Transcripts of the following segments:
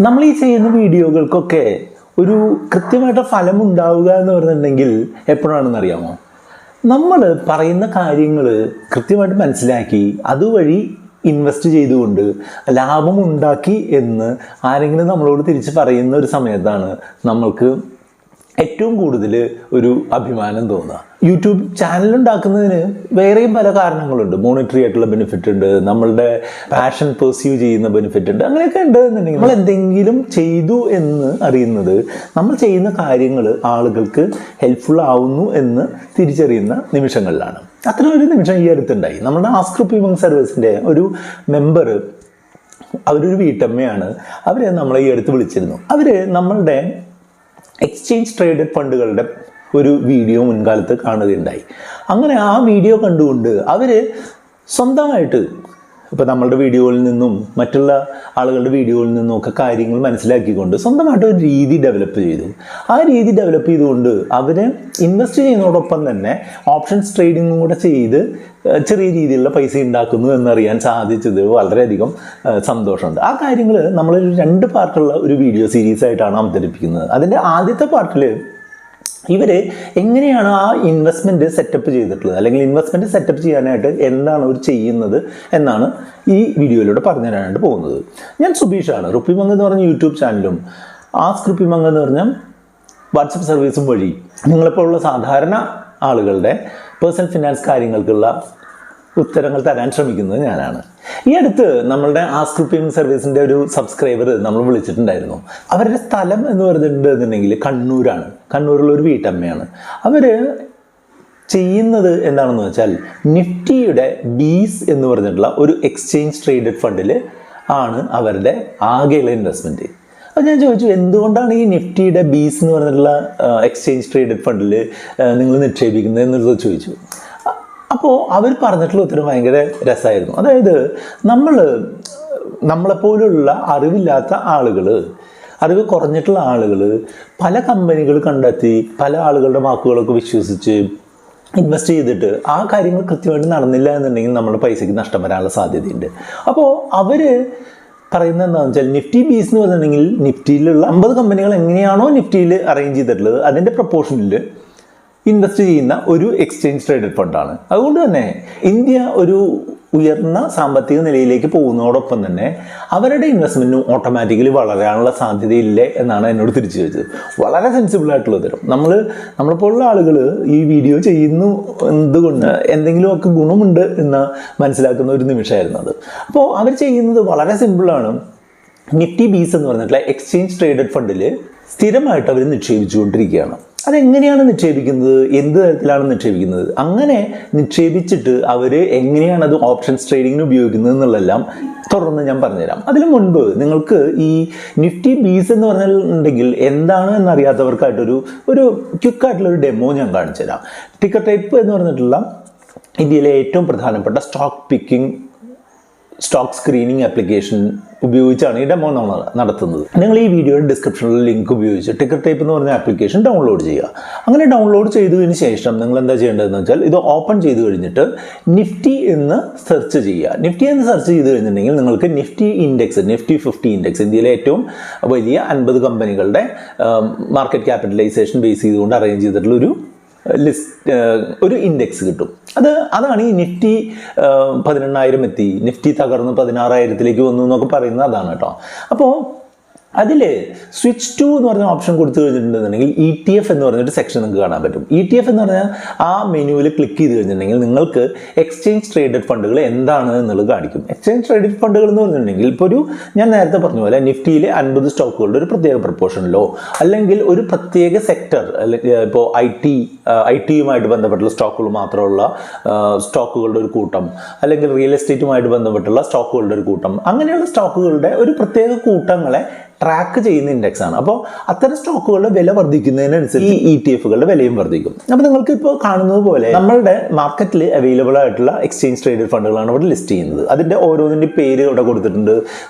നമ്മൾ ഈ ചെയ്യുന്ന വീഡിയോകൾക്കൊക്കെ ഒരു കൃത്യമായിട്ട് ഫലം ഉണ്ടാവുക എന്ന് പറഞ്ഞിട്ടുണ്ടെങ്കിൽ എപ്പോഴാണെന്ന് അറിയാമോ? നമ്മൾ പറയുന്ന കാര്യങ്ങൾ കൃത്യമായിട്ട് മനസ്സിലാക്കി അതുവഴി ഇൻവെസ്റ്റ് ചെയ്തുകൊണ്ട് ലാഭം ഉണ്ടാക്കി എന്ന് ആരെങ്കിലും നമ്മളോട് തിരിച്ച് പറയുന്ന ഒരു സമയത്താണ് നമ്മൾക്ക് ഏറ്റവും കൂടുതൽ ഒരു അഭിമാനം തോന്നുക. യൂട്യൂബ് ചാനൽ ഉണ്ടാക്കുന്നതിന് വേറെയും പല കാരണങ്ങളുണ്ട്. മോണിറ്ററി ആയിട്ടുള്ള ബെനിഫിറ്റ് ഉണ്ട്, നമ്മളുടെ പാഷൻ പെർസ്യൂ ചെയ്യുന്ന ബെനിഫിറ്റ് ഉണ്ട്. അങ്ങനെയൊക്കെ ഉണ്ട് എന്നുണ്ടെങ്കിൽ നമ്മൾ എന്തെങ്കിലും ചെയ്തു എന്ന് അറിയുന്നത് നമ്മൾ ചെയ്യുന്ന കാര്യങ്ങൾ ആളുകൾക്ക് ഹെൽപ്ഫുൾ ആവുന്നു എന്ന് തിരിച്ചറിയുന്ന നിമിഷങ്ങളിലാണ്. അത്ര ഒരു നിമിഷം ഈ അടുത്തുണ്ടായി. നമ്മുടെ ആസ്ക് റുപ്പീമങ് സർവീസിൻ്റെ ഒരു മെമ്പർ, അവരൊരു വീട്ടമ്മയാണ്. അവർ നമ്മളെ ഈ അടുത്ത് വിളിച്ചിരുന്നു. അവർ നമ്മളുടെ എക്സ്ചേഞ്ച് ട്രേഡഡ് ഫണ്ടുകളുടെ ഒരു വീഡിയോ മുൻകാലത്ത് കാണുകയുണ്ടായി. അങ്ങനെ ആ വീഡിയോ കണ്ടുകൊണ്ട് അവർ സ്വന്തമായിട്ട് ഇപ്പോൾ നമ്മളുടെ വീഡിയോയിൽ നിന്നും മറ്റുള്ള ആളുകളുടെ വീഡിയോയിൽ നിന്നും ഒക്കെ കാര്യങ്ങൾ മനസ്സിലാക്കിക്കൊണ്ട് സ്വന്തമായിട്ട് ഒരു രീതി ഡെവലപ്പ് ചെയ്തു. ആ രീതി ഡെവലപ്പ് ചെയ്തുകൊണ്ട് അവർ ഇൻവെസ്റ്റ് ചെയ്യുന്നതോടൊപ്പം തന്നെ ഓപ്ഷൻസ് ട്രേഡിങ്ങും കൂടെ ചെയ്ത് ചെറിയ രീതിയിലുള്ള പൈസ ഉണ്ടാക്കുന്നു എന്നറിയാൻ സാധിച്ചത് വളരെയധികം സന്തോഷമുണ്ട്. ആ കാര്യങ്ങൾ നമ്മളൊരു 2 പാർട്ടുള്ള ഒരു വീഡിയോ സീരീസ് ആയിട്ടാണ് അവതരിപ്പിക്കുന്നത്. അതിൻ്റെ ആദ്യത്തെ പാർട്ടിൽ ഇവർ എങ്ങനെയാണ് ആ ഇൻവെസ്റ്റ്മെൻറ്റ് സെറ്റപ്പ് ചെയ്തിട്ടുള്ളത്, അല്ലെങ്കിൽ ഇൻവെസ്റ്റ്മെൻറ്റ് സെറ്റപ്പ് ചെയ്യാനായിട്ട് എന്താണ് അവർ ചെയ്യുന്നത് എന്നാണ് ഈ വീഡിയോയിലൂടെ പറഞ്ഞു തരാനായിട്ട് പോകുന്നത്. ഞാൻ സുബീഷാണ്. റുപ്പീമങ് എന്ന് പറഞ്ഞ യൂട്യൂബ് ചാനലും ആസ്ക് റുപ്പീമങ് എന്ന് പറഞ്ഞ വാട്സപ്പ് സർവീസും വഴി നിങ്ങളെപ്പോലുള്ള സാധാരണ ആളുകളുടെ പേഴ്സണൽ ഫിനാൻസ് കാര്യങ്ങൾക്കുള്ള ഉത്തരങ്ങൾ തരാൻ ശ്രമിക്കുന്നത് ഞാനാണ്. ഈ അടുത്ത് നമ്മളുടെ ആസ്ക് റുപ്പീമങ് സർവീസിൻ്റെ ഒരു സബ്സ്ക്രൈബർ നമ്മൾ വിളിച്ചിട്ടുണ്ടായിരുന്നു. അവരുടെ സ്ഥലം എന്ന് പറഞ്ഞിട്ടുണ്ടെന്നുണ്ടെങ്കിൽ കണ്ണൂരാണ്. കണ്ണൂരിലുള്ള ഒരു വീട്ടമ്മയാണ്. അവർ ചെയ്യുന്നത് എന്താണെന്ന് വെച്ചാൽ നിഫ്റ്റിയുടെ ബീസ് എന്ന് പറഞ്ഞിട്ടുള്ള ഒരു എക്സ്ചേഞ്ച് ട്രേഡഡ് ഫണ്ടിൽ ആണ് അവരുടെ ആകെയുള്ള ഇൻവെസ്റ്റ്മെൻറ്റ്. അപ്പോൾ ഞാൻ ചോദിച്ചു, എന്തുകൊണ്ടാണ് ഈ നിഫ്റ്റിയുടെ ബീസ് എന്ന് പറഞ്ഞിട്ടുള്ള എക്സ്ചേഞ്ച് ട്രേഡഡ് ഫണ്ടിൽ നിങ്ങൾ നിക്ഷേപിക്കുന്നത് എന്നുള്ളത് ചോദിച്ചു. അപ്പോൾ അവർ പറഞ്ഞിട്ടുള്ള ഉത്തരം ഭയങ്കര രസമായിരുന്നു. അതായത് നമ്മളെപ്പോലുള്ള അറിവില്ലാത്ത ആളുകൾ, അറിവ് കുറഞ്ഞിട്ടുള്ള ആളുകൾ പല കമ്പനികൾ കണ്ടെത്തി പല ആളുകളുടെ വാക്കുകളൊക്കെ വിശ്വസിച്ച് ഇൻവെസ്റ്റ് ചെയ്തിട്ട് ആ കാര്യങ്ങൾ കൃത്യമായിട്ട് നടന്നില്ല എന്നുണ്ടെങ്കിൽ നമ്മുടെ പൈസയ്ക്ക് നഷ്ടം വരാനുള്ള സാധ്യതയുണ്ട്. അപ്പോൾ അവർ പറയുന്നത് എന്താണെന്ന് വെച്ചാൽ നിഫ്റ്റി ബീസ് എന്ന് പറഞ്ഞിട്ടുണ്ടെങ്കിൽ നിഫ്റ്റിയിലുള്ള 50 കമ്പനികൾ എങ്ങനെയാണോ നിഫ്റ്റിയിൽ അറേഞ്ച് ചെയ്തിട്ടുള്ളത് അതിൻ്റെ പ്രപ്പോർഷനിൽ ഇൻവെസ്റ്റ് ചെയ്യുന്ന ഒരു എക്സ്ചേഞ്ച് ട്രേഡഡ് ഫണ്ടാണ്. അതുകൊണ്ട് തന്നെ ഇന്ത്യ ഒരു ഉയർന്ന സാമ്പത്തിക നിലയിലേക്ക് പോകുന്നതോടൊപ്പം തന്നെ അവരുടെ ഇൻവെസ്റ്റ്മെൻറ്റും ഓട്ടോമാറ്റിക്കലി വളരാനുള്ള സാധ്യതയില്ലേ എന്നാണ് എന്നോട് തിരിച്ചു ചോദിച്ചത്. വളരെ സെൻസിബിൾ ആയിട്ടുള്ള തരം. നമ്മളെപ്പോലുള്ള ആളുകൾ ഈ വീഡിയോ ചെയ്യുന്നു എന്തുകൊണ്ട് എന്തെങ്കിലുമൊക്കെ ഗുണമുണ്ട് എന്ന് മനസ്സിലാക്കുന്ന ഒരു നിമിഷമായിരുന്നു അത്. അപ്പോൾ അവർ ചെയ്യുന്നത് വളരെ സിമ്പിളാണ്. നിഫ്റ്റി ബീസ് എന്ന് പറഞ്ഞിട്ടുള്ള എക്സ്ചേഞ്ച് ട്രേഡഡ് ഫണ്ടിൽ സ്ഥിരമായിട്ട് അവർ നിക്ഷേപിച്ചുകൊണ്ടിരിക്കുകയാണ്. അതെങ്ങനെയാണ് നിക്ഷേപിക്കുന്നത്, എന്ത് തരത്തിലാണ് നിക്ഷേപിക്കുന്നത്, അങ്ങനെ നിക്ഷേപിച്ചിട്ട് അവർ എങ്ങനെയാണ് അത് ഓപ്ഷൻസ് ട്രേഡിങ്ങിന് ഉപയോഗിക്കുന്നത് എന്നുള്ളതെല്ലാം തുടർന്ന് ഞാൻ പറഞ്ഞുതരാം. അതിനു മുൻപ് നിങ്ങൾക്ക് ഈ നിഫ്റ്റി ബീസ് എന്ന് പറഞ്ഞിട്ടുണ്ടെങ്കിൽ എന്താണ് എന്നറിയാത്തവർക്കായിട്ടൊരു ക്വിക്കായിട്ടുള്ളൊരു ഡെമോ ഞാൻ കാണിച്ചു തരാം. ടിക്കർ ടൈപ്പ് എന്ന് പറഞ്ഞിട്ടുള്ള ഇന്ത്യയിലെ ഏറ്റവും പ്രധാനപ്പെട്ട സ്റ്റോക്ക് സ്ക്രീനിങ് ആപ്ലിക്കേഷൻ ഉപയോഗിച്ചാണ് ഈ ഡെമോ നമ്മൾ നടത്തുന്നത്. നിങ്ങൾ ഈ വീഡിയോയുടെ ഡിസ്ക്രിപ്ഷനിൽ ലിങ്ക് ഉപയോഗിച്ച് ടിക്കർ ടൈപ്പ് എന്ന് പറഞ്ഞ ആപ്ലിക്കേഷൻ ഡൗൺലോഡ് ചെയ്യുക. അങ്ങനെ ഡൗൺലോഡ് ചെയ്തതിന് ശേഷം നിങ്ങൾ എന്താ ചെയ്യേണ്ടതെന്ന് വെച്ചാൽ ഇത് ഓപ്പൺ ചെയ്ത് കഴിഞ്ഞിട്ട് നിഫ്റ്റി എന്ന് സെർച്ച് ചെയ്യുക. നിഫ്റ്റി എന്ന് സെർച്ച് ചെയ്ത് കഴിഞ്ഞിട്ടുണ്ടെങ്കിൽ നിങ്ങൾക്ക് നിഫ്റ്റി 50 ഇൻഡെക്സ്, ഇന്ത്യയിലെ ഏറ്റവും വലിയ 50 കമ്പനികളുടെ മാർക്കറ്റ് ക്യാപിറ്റലൈസേഷൻ ബേസ് ചെയ്തുകൊണ്ട് അറേഞ്ച് ചെയ്തിട്ടുള്ള ഒരു ഇൻഡെക്സ് കിട്ടും. അതാണ് ഈ നിഫ്റ്റി 18,000 എത്തി, നിഫ്റ്റി തകർന്ന് 16,000 വന്നു എന്നൊക്കെ പറയുന്നത് അതാണ് കേട്ടോ. അപ്പോൾ അതിൽ സ്വിച്ച് ടു എന്ന് പറഞ്ഞ ഓപ്ഷൻ കൊടുത്തു കഴിഞ്ഞിട്ടുണ്ടെന്നുണ്ടെങ്കിൽ ETF എന്ന് പറഞ്ഞൊരു സെക്ഷൻ നിങ്ങൾക്ക് കാണാൻ പറ്റും. ETF എന്ന് പറഞ്ഞാൽ ആ മെനുവിൽ ക്ലിക്ക് ചെയ്ത് കഴിഞ്ഞിട്ടുണ്ടെങ്കിൽ നിങ്ങൾക്ക് എക്സ്ചേഞ്ച് ട്രേഡഡ് ഫണ്ടുകൾ എന്താണ് എന്നുള്ളത് കാണിക്കും. എക്സ്ചേഞ്ച് ട്രേഡഡ് ഫണ്ടുകൾ എന്ന് പറഞ്ഞിട്ടുണ്ടെങ്കിൽ ഇപ്പോൾ ഞാൻ നേരത്തെ പറഞ്ഞ പോലെ നിഫ്റ്റിയിലെ 50 സ്റ്റോക്കുകളുടെ ഒരു പ്രത്യേക പ്രപ്പോർഷനിലോ അല്ലെങ്കിൽ ഒരു പ്രത്യേക സെക്ടർ, അല്ലെങ്കിൽ ഇപ്പോൾ ഐ ടിയുമായിട്ട് ബന്ധപ്പെട്ടുള്ള സ്റ്റോക്കുകൾ മാത്രമുള്ള സ്റ്റോക്കുകളുടെ ഒരു കൂട്ടം, അല്ലെങ്കിൽ റിയൽ എസ്റ്റേറ്റുമായിട്ട് ബന്ധപ്പെട്ടുള്ള സ്റ്റോക്കുകളുടെ ഒരു കൂട്ടം, അങ്ങനെയുള്ള സ്റ്റോക്കുകളുടെ ഒരു പ്രത്യേക കൂട്ടങ്ങളെ ട്രാക്ക് ചെയ്യുന്ന ഇൻഡെക്സ് ആണ്. അപ്പോൾ അത്തരം സ്റ്റോക്കുകളുടെ വില വർദ്ധിക്കുന്നതിനനുസരിച്ച് ഈ ETF-കളുടെ വിലയും വർദ്ധിക്കും. അപ്പോൾ നിങ്ങൾക്ക് ഇപ്പോൾ കാണുന്നത് പോലെ നമ്മളുടെ മാർക്കറ്റിൽ അവൈലബിൾ ആയിട്ടുള്ള എക്സ്ചേഞ്ച് ട്രേഡഡ് ഫണ്ടുകളാണ് ഇവിടെ ലിസ്റ്റ് ചെയ്യുന്നത്. അതിൻ്റെ ഓരോന്നിൻ്റെ പേര് ഇവിടെ കൊടുത്തിട്ടുണ്ട്,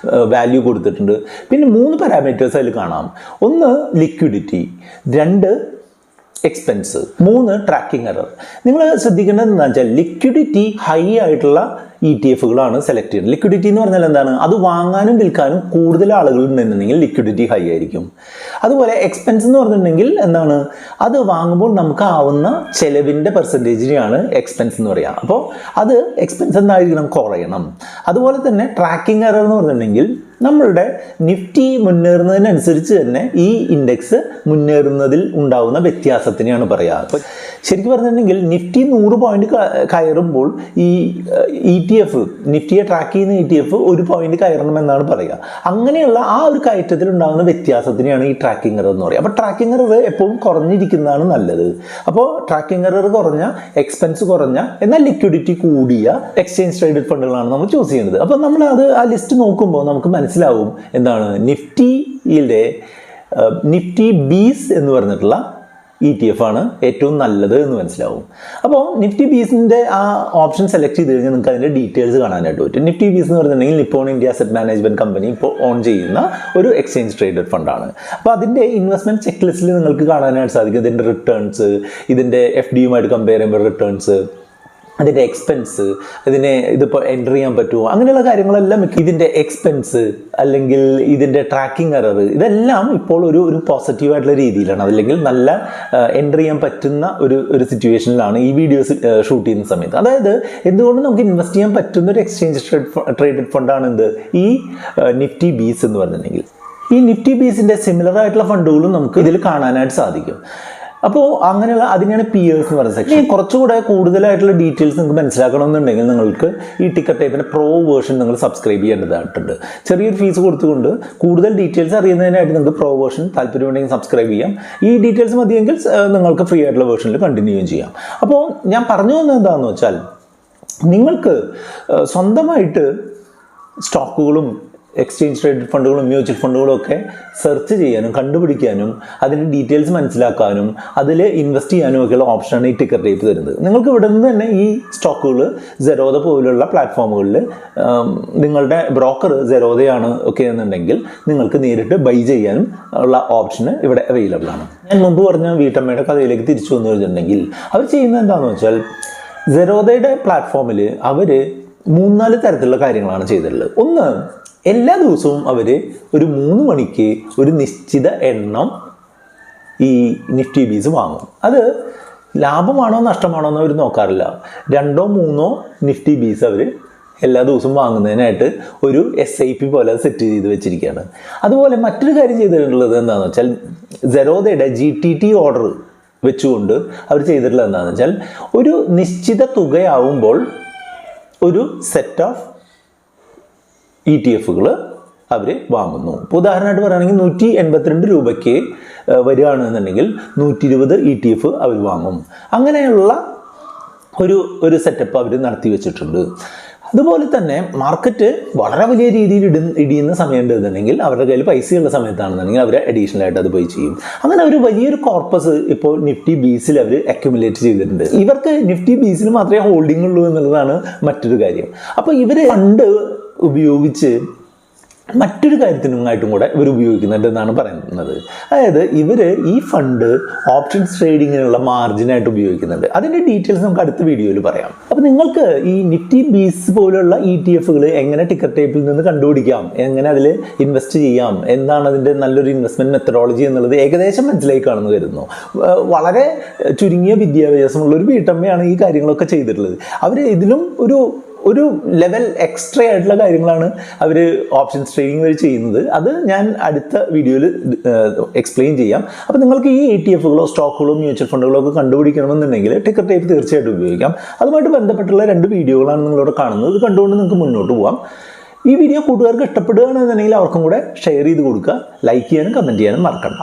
വാല്യൂ കൊടുത്തിട്ടുണ്ട്. പിന്നെ 3 പാരാമീറ്റേഴ്സ് അതിൽ കാണാം. ഒന്ന് ലിക്വിഡിറ്റി, 2 എക്സ്പെൻസ്, 3 ട്രാക്കിംഗ് എറർ. നിങ്ങൾ ശ്രദ്ധിക്കേണ്ടത് എന്താണെന്ന് വെച്ചാൽ ലിക്വിഡിറ്റി ഹൈ ആയിട്ടുള്ള ETF-കളാണ് സെലക്ട് ചെയ്യുന്നത്. ലിക്വിഡിറ്റി എന്ന് പറഞ്ഞാൽ എന്താണ്? അത് വാങ്ങാനും വിൽക്കാനും കൂടുതൽ ആളുകൾ ഉണ്ടെന്നുണ്ടെങ്കിൽ ലിക്വിഡിറ്റി ഹൈ ആയിരിക്കും. അതുപോലെ എക്സ്പെൻസ് എന്ന് പറഞ്ഞിട്ടുണ്ടെങ്കിൽ എന്താണ്? അത് വാങ്ങുമ്പോൾ നമുക്ക് ആവുന്ന ചെലവിൻ്റെ പെർസെൻറ്റേജിനെയാണ് എക്സ്പെൻസ് എന്ന് പറയുക. അപ്പോൾ അത് എക്സ്പെൻസ് എന്തായിരിക്കണം? കുറയണം. അതുപോലെ തന്നെ ട്രാക്കിംഗ് എറർ എന്ന് പറഞ്ഞിട്ടുണ്ടെങ്കിൽ നമ്മളുടെ നിഫ്റ്റി മുന്നേറുന്നതിനനുസരിച്ച് തന്നെ ഈ ഇൻഡെക്സ് മുന്നേറുന്നതിൽ ഉണ്ടാകുന്ന വ്യത്യാസത്തിനെയാണ് പറയുക. അപ്പോൾ ശരിക്കും പറഞ്ഞിട്ടുണ്ടെങ്കിൽ നിഫ്റ്റി 100 പോയിന്റ് കയറുമ്പോൾ ഈ ETF, നിഫ്റ്റിയെ ട്രാക്ക് ചെയ്യുന്ന ETF 1 പോയിന്റ് കയറണമെന്നാണ് പറയുക. അങ്ങനെയുള്ള ആ ഒരു കയറ്റത്തിൽ ഉണ്ടാകുന്ന വ്യത്യാസത്തിനെയാണ് ഈ ട്രാക്കിംഗ് എറർ എന്ന് പറയുക. അപ്പോൾ ട്രാക്കിംഗ് എറർ എപ്പോഴും കുറഞ്ഞിരിക്കുന്നതാണ് നല്ലത്. അപ്പോൾ ട്രാക്കിംഗ് എറർ കുറഞ്ഞ, എക്സ്പെൻസ് കുറഞ്ഞ, എന്നാൽ ലിക്വിഡിറ്റി കൂടിയ എക്സ്ചേഞ്ച് ട്രേഡഡ് ഫണ്ടുകളാണ് നമ്മൾ ചൂസ് ചെയ്യുന്നത്. അപ്പോൾ നമ്മൾ ആ ലിസ്റ്റ് നോക്കുമ്പോൾ നമുക്ക് മനസ്സിലാവും എന്താണ് നിഫ്റ്റി ബീസ് എന്ന് പറഞ്ഞിട്ടുള്ള ETF ആണ് ഏറ്റവും നല്ലത് എന്ന് മനസ്സിലാവും. അപ്പോൾ നിഫ്റ്റി ബീസിൻ്റെ ആ ഓപ്ഷൻ സെലക്ട് ചെയ്ത് കഴിഞ്ഞാൽ നിങ്ങൾക്ക് അതിൻ്റെ ഡീറ്റെയിൽസ് കാണാനായിട്ട് പറ്റും. നിഫ്റ്റി ബീസ് എന്ന് പറഞ്ഞിട്ടുണ്ടെങ്കിൽ Nippon India asset management company ഇപ്പോൾ ഓൺ ചെയ്യുന്ന ഒരു എക്സ്ചേഞ്ച് ട്രേഡഡ് ഫണ്ടാണ്. അപ്പോൾ അതിൻ്റെ ഇൻവെസ്റ്റ്മെൻറ്റ് ചെക്ക് ലിസ്റ്റിൽ നിങ്ങൾക്ക് കാണാനായിട്ട് സാധിക്കും ഇതിൻ്റെ റിട്ടേൺസ്, ഇതിൻ്റെ FD-യുമായിട്ട് കമ്പയർ ചെയ്യുമ്പോൾ റിട്ടേൺസ്, അതിൻ്റെ എക്സ്പെൻസ്, ഇതിപ്പോൾ എൻ്റർ ചെയ്യാൻ പറ്റുമോ, അങ്ങനെയുള്ള കാര്യങ്ങളെല്ലാം ഇതിൻ്റെ എക്സ്പെൻസ് അല്ലെങ്കിൽ ഇതിൻ്റെ ട്രാക്കിംഗ് എറർ ഇതെല്ലാം ഇപ്പോൾ ഒരു പോസിറ്റീവായിട്ടുള്ള രീതിയിലാണ്, അല്ലെങ്കിൽ നല്ല എൻ്റർ ചെയ്യാൻ പറ്റുന്ന ഒരു സിറ്റുവേഷനിലാണ് ഈ വീഡിയോസ് ഷൂട്ട് ചെയ്യുന്ന സമയത്ത്. അതായത് എന്തുകൊണ്ട് നമുക്ക് ഇൻവെസ്റ്റ് ചെയ്യാൻ പറ്റുന്ന ഒരു എക്സ്ചേഞ്ച് ട്രേഡഡ് ഫണ്ടാണ് ഈ നിഫ്റ്റി ബീസ് എന്ന് പറഞ്ഞിട്ടുണ്ടെങ്കിൽ. ഈ നിഫ്റ്റി ബീസിൻ്റെ സിമിലർ ആയിട്ടുള്ള ഫണ്ടുകളും നമുക്ക് ഇതിൽ കാണാനായിട്ട് സാധിക്കും. അപ്പോൾ അങ്ങനെയുള്ള അതിനെയാണ് പിയേഴ്സ് എന്ന് പറയുന്ന സെക്ഷൻ. കുറച്ചുകൂടെ കൂടുതലായിട്ടുള്ള ഡീറ്റെയിൽസ് നിങ്ങൾക്ക് മനസ്സിലാക്കണമെന്നുണ്ടെങ്കിൽ നിങ്ങൾക്ക് ഈ ടിക്കറ്റ് ടൈപ്പിൻ്റെ പ്രോ വേർഷൻ നിങ്ങൾ സബ്സ്ക്രൈബ് ചെയ്യേണ്ടതായിട്ടുണ്ട്. ചെറിയൊരു ഫീസ് കൊടുത്തുകൊണ്ട് കൂടുതൽ ഡീറ്റെയിൽസ് അറിയുന്നതിനായിട്ട് നിങ്ങൾക്ക് പ്രോ വേർഷൻ താല്പര്യമുണ്ടെങ്കിൽ സബ്സ്ക്രൈബ് ചെയ്യാം. ഈ ഡീറ്റെയിൽസ് മതിയെങ്കിൽ നിങ്ങൾക്ക് ഫ്രീ ആയിട്ടുള്ള വേർഷനിൽ കണ്ടിന്യൂ ചെയ്യാം. അപ്പോൾ ഞാൻ പറഞ്ഞു വന്നത് എന്താണെന്ന് വെച്ചാൽ നിങ്ങൾക്ക് സ്വന്തമായിട്ട് സ്റ്റോക്കുകളും എക്സ്ചേഞ്ച് ട്രേഡഡ് ഫണ്ടുകളും മ്യൂച്വൽ ഫണ്ടുകളും ഒക്കെ സെർച്ച് ചെയ്യാനും കണ്ടുപിടിക്കാനും അതിൻ്റെ ഡീറ്റെയിൽസ് മനസ്സിലാക്കാനും അതിൽ ഇൻവെസ്റ്റ് ചെയ്യാനും ഒക്കെയുള്ള ഓപ്ഷനാണ് ഈ ടിക്കറ്റ് ടൈപ്പ് തരുന്നത്. നിങ്ങൾക്ക് ഇവിടെ നിന്ന് തന്നെ ഈ സ്റ്റോക്കുകൾ സെറോദ പോലുള്ള പ്ലാറ്റ്ഫോമുകളിൽ നിങ്ങളുടെ ബ്രോക്കർ സെറോദയാണ് ഒക്കെ എന്നുണ്ടെങ്കിൽ നിങ്ങൾക്ക് നേരിട്ട് ബൈ ചെയ്യാനും ഉള്ള ഓപ്ഷന് ഇവിടെ അവൈലബിൾ ആണ്. ഞാൻ മുമ്പ് പറഞ്ഞ വീട്ടമ്മയുടെ കഥയിലേക്ക് തിരിച്ചു വന്നു കഴിഞ്ഞിട്ടുണ്ടെങ്കിൽ അവർ ചെയ്യുന്നത് എന്താണെന്ന് വെച്ചാൽ സെറോദയുടെ പ്ലാറ്റ്ഫോമിൽ അവർ 3-4 തരത്തിലുള്ള കാര്യങ്ങളാണ് ചെയ്തിട്ടുള്ളത്. ഒന്ന്, എല്ലാ ദിവസവും അവർ ഒരു 3 മണിക്ക് ഒരു നിശ്ചിത എണ്ണം ഈ നിഫ്റ്റി ബീസ് വാങ്ങും. അത് ലാഭമാണോ നഷ്ടമാണോ എന്ന് അവർ നോക്കാറില്ല. 2-3 നിഫ്റ്റി ബീസ് അവർ എല്ലാ ദിവസവും വാങ്ങുന്നതിനായിട്ട് ഒരു SIP പോലെ സെറ്റ് ചെയ്ത് വെച്ചിരിക്കുകയാണ്. അതുപോലെ മറ്റൊരു കാര്യം ചെയ്തിട്ടുള്ളത് എന്താണെന്ന് വെച്ചാൽ സെറോദയുടെ GTT ഓർഡർ വെച്ചുകൊണ്ട് അവർ ചെയ്തിട്ടുള്ളത് എന്താണെന്ന് വെച്ചാൽ ഒരു നിശ്ചിത തുകയാവുമ്പോൾ ഒരു സെറ്റ് ഓഫ് ETF-കൾ അവർ വാങ്ങുന്നു. ഇപ്പോൾ ഉദാഹരണമായിട്ട് പറയുകയാണെങ്കിൽ 182 രൂപയ്ക്ക് വരികയാണെന്നുണ്ടെങ്കിൽ 120 ETF അവർ വാങ്ങും. അങ്ങനെയുള്ള ഒരു സെറ്റപ്പ് അവർ നടത്തി വെച്ചിട്ടുണ്ട്. അതുപോലെ തന്നെ മാർക്കറ്റ് വളരെ വലിയ രീതിയിൽ ഇടിയുന്ന സമയം ഉണ്ടെന്നുണ്ടെങ്കിൽ അവരുടെ കയ്യിൽ പൈസയുള്ള സമയത്താണെന്നുണ്ടെങ്കിൽ അവർ അഡീഷണൽ ആയിട്ട് അത് പോയി ചെയ്യും. അങ്ങനെ ഒരു വലിയൊരു കോർപ്പസ് ഇപ്പോൾ നിഫ്റ്റി ബീസിൽ അവർ അക്യുമുലേറ്റ് ചെയ്തിട്ടുണ്ട്. ഇവർക്ക് നിഫ്റ്റി ബീസിൽ മാത്രമേ ഹോൾഡിംഗ് ഉള്ളൂ എന്നുള്ളതാണ് മറ്റൊരു കാര്യം. അപ്പോൾ ഇവർ ഫണ്ട് ഉപയോഗിച്ച് മറ്റൊരു കാര്യത്തിനുമായിട്ടും കൂടെ ഇവർ ഉപയോഗിക്കുന്നുണ്ട് എന്നാണ് പറയുന്നത്. അതായത് ഇവർ ഈ ഫണ്ട് ഓപ്ഷൻസ് ട്രേഡിങ്ങിനുള്ള മാർജിനായിട്ട് ഉപയോഗിക്കുന്നുണ്ട്. അതിൻ്റെ ഡീറ്റെയിൽസ് നമുക്ക് അടുത്ത വീഡിയോയിൽ പറയാം. അപ്പോൾ നിങ്ങൾക്ക് ഈ നിഫ്റ്റി ബീസ് പോലുള്ള ETF-കൾ എങ്ങനെ ടിക്കറ്റ് ടൈപ്പിൽ നിന്ന് കണ്ടുപിടിക്കാം, എങ്ങനെ അതിൽ ഇൻവെസ്റ്റ് ചെയ്യാം, എന്താണ് അതിൻ്റെ നല്ലൊരു ഇൻവെസ്റ്റ്മെൻറ്റ് മെത്തഡോളജി എന്നുള്ളത് ഏകദേശം മനസ്സിലായി കാണുന്നു കരുതുന്നു. വളരെ ചുരുങ്ങിയ വിദ്യാഭ്യാസമുള്ള ഒരു വീട്ടമ്മയാണ് ഈ കാര്യങ്ങളൊക്കെ ചെയ്തിട്ടുള്ളത്. അവർ ഇതിലും ഒരു ലെവൽ എക്സ്ട്രാ ആയിട്ടുള്ള കാര്യങ്ങളാണ് അവർ ഓപ്ഷൻസ് ട്രേഡിംഗ് വഴി ചെയ്യുന്നത്. അത് ഞാൻ അടുത്ത വീഡിയോയിൽ എക്സ്പ്ലെയിൻ ചെയ്യാം. അപ്പോൾ നിങ്ങൾക്ക് ഈ ETF-കളോ സ്റ്റോക്കുകളോ മ്യൂച്വൽ ഫണ്ടുകളോ ഒക്കെ കണ്ടുപിടിക്കണമെന്നുണ്ടെങ്കിൽ ടിക്കറ്റ് ടൈപ്പ് തീർച്ചയായിട്ടും ഉപയോഗിക്കാം. അതുമായിട്ട് ബന്ധപ്പെട്ടുള്ള 2 വീഡിയോകളാണ് നിങ്ങളിവിടെ കാണുന്നത്. ഇത് കണ്ടുകൊണ്ട് നിങ്ങൾക്ക് മുന്നോട്ട് പോകാം. ഈ വീഡിയോ കൂട്ടുകാർക്ക് ഇഷ്ടപ്പെടുകയാണെന്നുണ്ടെങ്കിൽ അവർക്കും കൂടെ ഷെയർ ചെയ്ത് കൊടുക്കുക. ലൈക്ക് ചെയ്യാനും കമൻറ്റ് ചെയ്യാനും മറക്കണ്ട.